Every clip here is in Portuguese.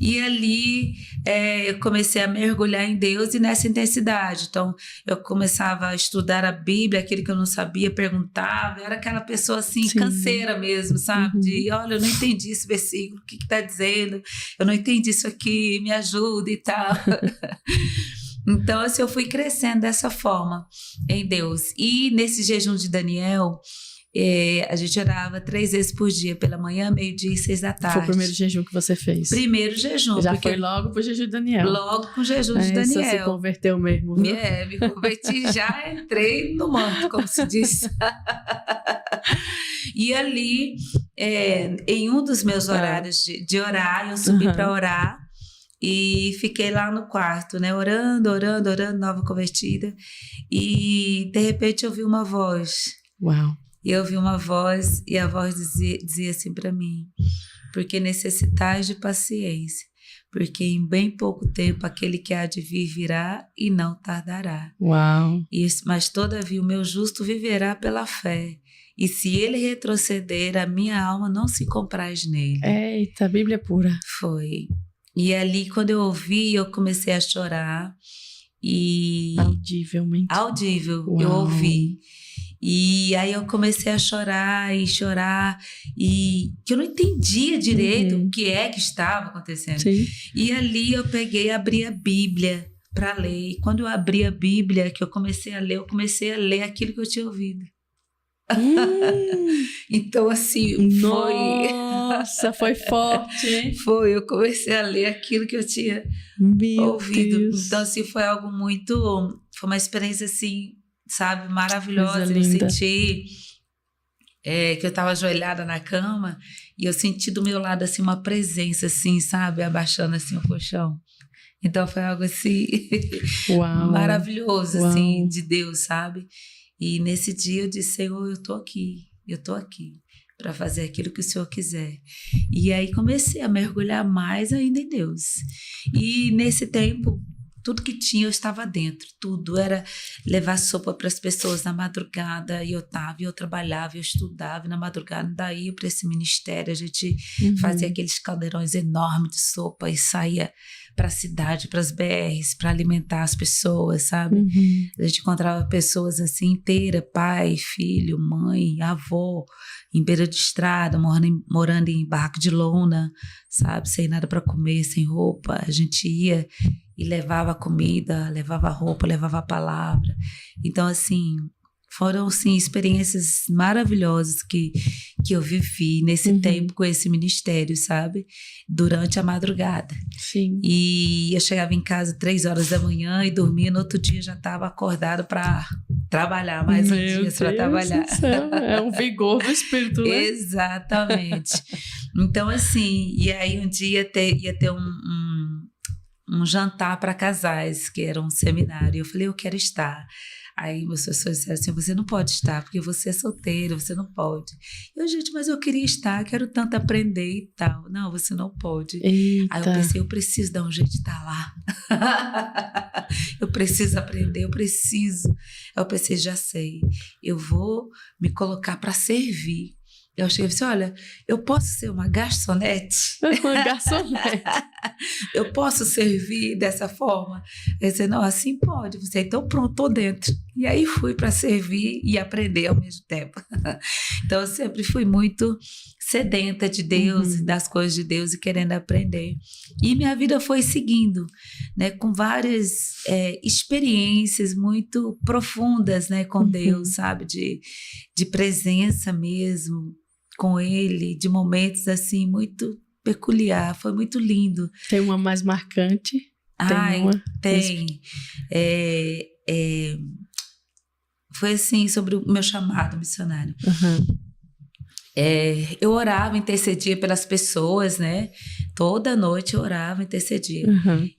E ali eu comecei a mergulhar em Deus e nessa intensidade. Então, eu começava a estudar a Bíblia, aquilo que eu não sabia, perguntava. Eu era aquela pessoa assim, Sim. canseira mesmo, sabe? De, olha, eu não entendi esse versículo, o que está dizendo? Eu não entendi isso aqui, me ajuda e tal. Então, assim, eu fui crescendo dessa forma em Deus. E nesse jejum de Daniel, a gente orava 3 vezes por dia, pela manhã, meio-dia e 6 da tarde. Foi o primeiro jejum que você fez? Primeiro jejum. Já foi logo pro jejum de Daniel? Logo com o jejum de Daniel. Você se converteu mesmo, viu? Me converti, já entrei no manto, como se diz. E ali, em um dos meus horários de orar, eu subi para orar. E fiquei lá no quarto, né? Orando, nova convertida. E, de repente, eu ouvi uma voz. Uau! E eu ouvi uma voz, e a voz dizia assim para mim: porque necessitais de paciência, porque em bem pouco tempo aquele que há de vir virá e não tardará. Uau! Mas, todavia, o meu justo viverá pela fé. E se ele retroceder, a minha alma não se compraz nele. Eita, Bíblia pura. Foi. E ali, quando eu ouvi, eu comecei a chorar. E audivelmente. Audível, Uau. Eu ouvi. E aí eu comecei a chorar, e que eu não entendia direito o que é que estava acontecendo. Sim. E ali eu peguei e abri a Bíblia para ler. E quando eu abri a Bíblia, que eu comecei a ler aquilo que eu tinha ouvido. Então, assim, Nossa, foi forte, hein? Foi, eu comecei a ler aquilo que eu tinha ouvido. Deus. Então, assim, foi algo muito... Foi uma experiência, assim, sabe, maravilhosa. Eu senti que eu estava ajoelhada na cama e eu senti do meu lado, assim, uma presença, assim, sabe, abaixando, assim, o colchão. Então, foi algo, assim, maravilhoso, assim, de Deus, sabe? E nesse dia eu disse: Senhor, eu tô aqui para fazer aquilo que o Senhor quiser. E aí comecei a mergulhar mais ainda em Deus. E nesse tempo, tudo que tinha eu estava dentro, tudo era levar sopa para as pessoas na madrugada, e eu trabalhava, eu estudava, e na madrugada daí eu para esse ministério, a gente fazia aqueles caldeirões enormes de sopa e saía para a cidade, para as BRs, para alimentar as pessoas, sabe? A gente encontrava pessoas assim inteiras, pai, filho, mãe, avó, em beira de estrada, morando em barraco de lona, sabe? Sem nada para comer, sem roupa. A gente ia e levava comida, levava roupa, levava a palavra. Então, assim, foram, assim, experiências maravilhosas que eu vivi nesse tempo com esse ministério, sabe? Durante a madrugada. Sim. E eu chegava em casa 3 horas da manhã e dormia, no outro dia já estava acordado para trabalhar, mais um dia para trabalhar. É um vigor do espírito, né? Exatamente. Então, assim, e aí um dia ia ter um jantar para casais, que era um seminário. Eu falei: eu quero estar. Aí meus professores disseram assim: você não pode estar, porque você é solteiro, você não pode. Gente, mas eu queria estar, quero tanto aprender e tal. Não, você não pode. Eita. Aí eu pensei: eu preciso dar um jeito de estar lá. Eu preciso aprender, eu preciso. Aí eu pensei: já sei, eu vou me colocar para servir. Eu cheguei e disse: olha, eu posso ser uma garçonete? Uma garçonete. Eu posso servir dessa forma? Eu disse: não, assim pode. Você, então pronto, tô dentro. E aí fui para servir e aprender ao mesmo tempo. Então eu sempre fui muito sedenta de Deus, das coisas de Deus, e querendo aprender. E minha vida foi seguindo, né, com várias experiências muito profundas, né, com Deus, sabe, de presença mesmo com Ele, de momentos assim muito peculiar, foi muito lindo. Tem uma mais marcante? Tem. Foi assim, sobre o meu chamado missionário. Eu orava, intercedia pelas pessoas, né? Toda noite eu orava, intercedia.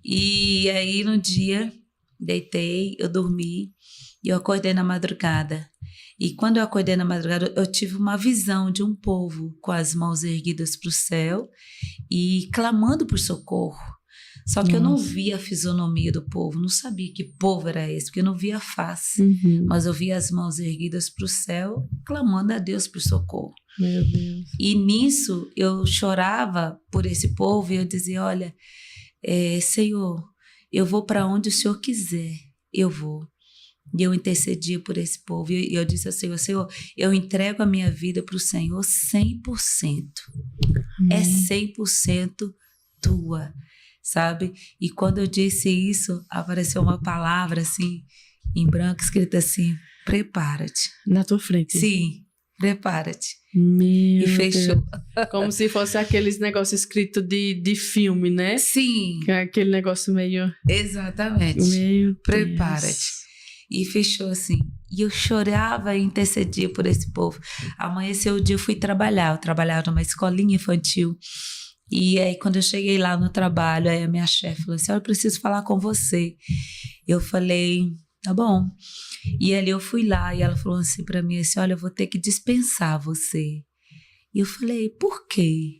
E aí, num dia, deitei, eu dormi e eu acordei na madrugada. E quando eu acordei na madrugada, eu tive uma visão de um povo com as mãos erguidas para o céu e clamando por socorro. Só que eu não via a fisionomia do povo, não sabia que povo era esse, porque eu não via a face. Mas eu via as mãos erguidas para o céu, clamando a Deus por socorro. Meu Deus. E nisso eu chorava por esse povo e eu dizia, olha, Senhor, eu vou para onde o Senhor quiser, eu vou. E eu intercedia por esse povo. E eu disse ao Senhor, Senhor, eu entrego a minha vida para o Senhor 100%. É 100% tua, sabe? E quando eu disse isso, apareceu uma palavra assim, em branco, escrita assim, prepara-te. Na tua frente. Sim, prepara-te. Meu E fechou. Deus. Como se fosse aqueles negócios escritos de filme, né? Sim. Que é aquele negócio meio... Exatamente. Meu Prepara-te. E fechou assim. E eu chorava e intercedia por esse povo. Amanheceu o dia, eu fui trabalhar. Eu trabalhava numa escolinha infantil. E aí, quando eu cheguei lá no trabalho, aí a minha chefe falou assim, eu preciso falar com você. Eu falei, tá bom. E ali eu fui lá e ela falou assim pra mim, assim, olha, eu vou ter que dispensar você. E eu falei, por quê?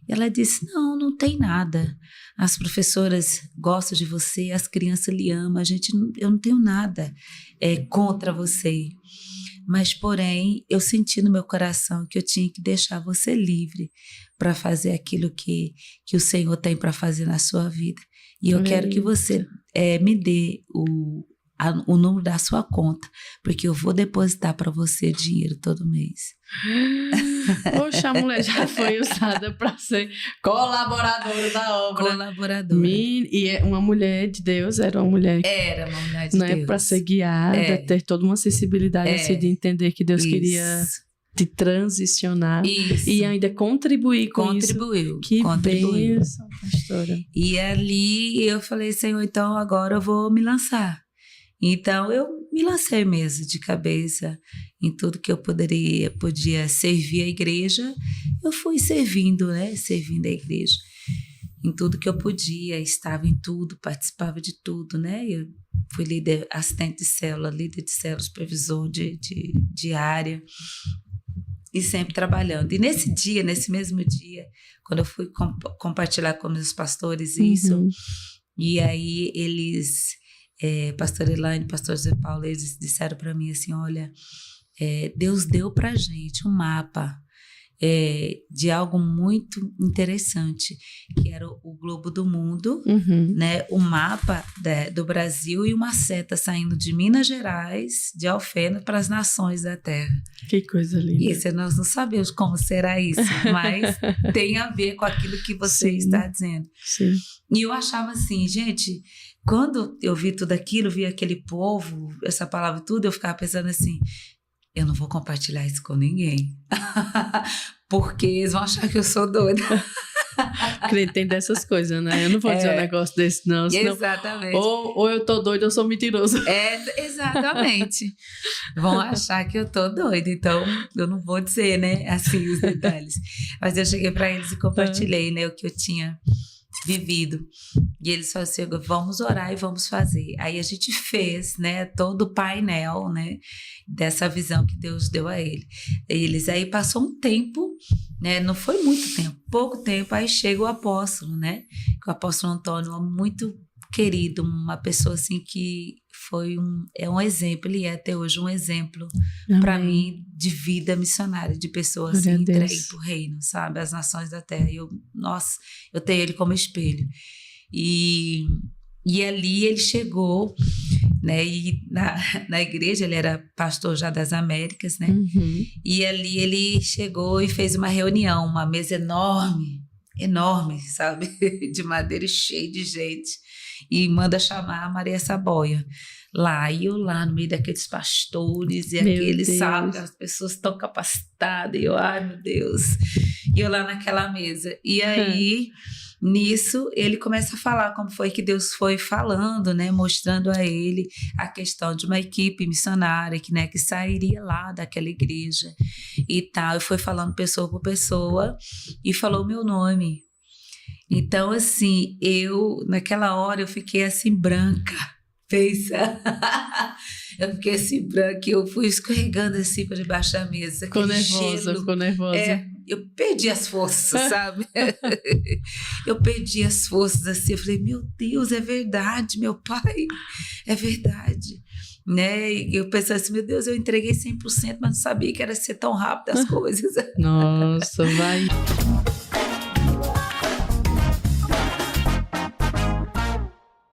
E ela disse, não tem nada. As professoras gostam de você, as crianças lhe amam, eu não tenho nada contra você. Mas, porém, eu senti no meu coração que eu tinha que deixar você livre para fazer aquilo que o Senhor tem para fazer na sua vida. E eu quero que você me dê o número da sua conta, porque eu vou depositar para você dinheiro todo mês. Poxa, a mulher já foi usada para ser colaboradora da obra. Colaboradora. E uma mulher de Deus, era uma mulher de não Deus. É para ser guiada, ter toda uma sensibilidade assim, de entender que Deus queria te transicionar e ainda contribuir com isso. Que bênção, pastora. E ali eu falei, Senhor, então agora eu vou me lançar. Então eu me lancei mesmo de cabeça em tudo que eu podia servir a igreja. Eu fui servindo, né? Servindo a igreja em tudo que eu podia, estava em tudo, participava de tudo, né? Eu fui líder, assistente de célula, líder de célula, supervisor de área e sempre trabalhando. E nesse mesmo dia, quando eu fui compartilhar com meus pastores isso, e aí eles... pastor Elaine, pastor José Paulo, eles disseram para mim assim, olha, Deus deu pra gente um mapa de algo muito interessante, que era o globo do mundo, né? O mapa do Brasil e uma seta saindo de Minas Gerais, de Alfena, para as nações da terra. Que coisa linda. Isso, nós não sabemos como será isso, mas tem a ver com aquilo que você está dizendo. Sim. E eu achava assim, gente... Quando eu vi tudo aquilo, vi aquele povo, essa palavra tudo, eu ficava pensando assim, eu não vou compartilhar isso com ninguém, porque eles vão achar que eu sou doida. Crente tem dessas coisas, né? Eu não vou dizer um negócio desse, não. Senão, exatamente. Ou eu tô doida ou eu sou mentiroso. Exatamente. Vão achar que eu tô doida, então eu não vou dizer, né, assim, os detalhes. Mas eu cheguei para eles e compartilhei, né, o que eu tinha vivido. E eles falaram assim, vamos orar e vamos fazer. Aí a gente fez, né, todo o painel, né, dessa visão que Deus deu a eles. Aí passou um tempo, né, não foi muito tempo, pouco tempo, aí chega o apóstolo, né, que o apóstolo Antônio é muito querido, uma pessoa assim que foi um exemplo, ele é até hoje um exemplo para mim de vida missionária, de pessoas assim, entregues para o reino, sabe, as nações da terra. Eu tenho ele como espelho. E ali ele chegou, né, e na igreja, ele era pastor já das Américas, né, e ali ele chegou e fez uma reunião, uma mesa enorme, sabe, de madeira, cheia de gente, e manda chamar a Maria Saboia lá, e eu lá no meio daqueles pastores, e aqueles, sabe, as pessoas tão capacitadas, e eu, ai meu Deus, e eu lá naquela mesa, e aí... Nisso, ele começa a falar como foi que Deus foi falando, né, mostrando a ele a questão de uma equipe missionária que sairia lá daquela igreja e tal. E foi falando pessoa por pessoa e falou meu nome. Então, assim, naquela hora, eu fiquei assim branca. Pensa. Eu fiquei assim branca e eu fui escorregando assim para debaixo da mesa. Ficou nervosa. Eu perdi as forças, sabe? Eu perdi as forças assim. Eu falei, meu Deus, é verdade, meu pai, é verdade. né? E eu pensei assim, meu Deus, eu entreguei 100%, mas não sabia que era ser tão rápido as coisas. Nossa, vai...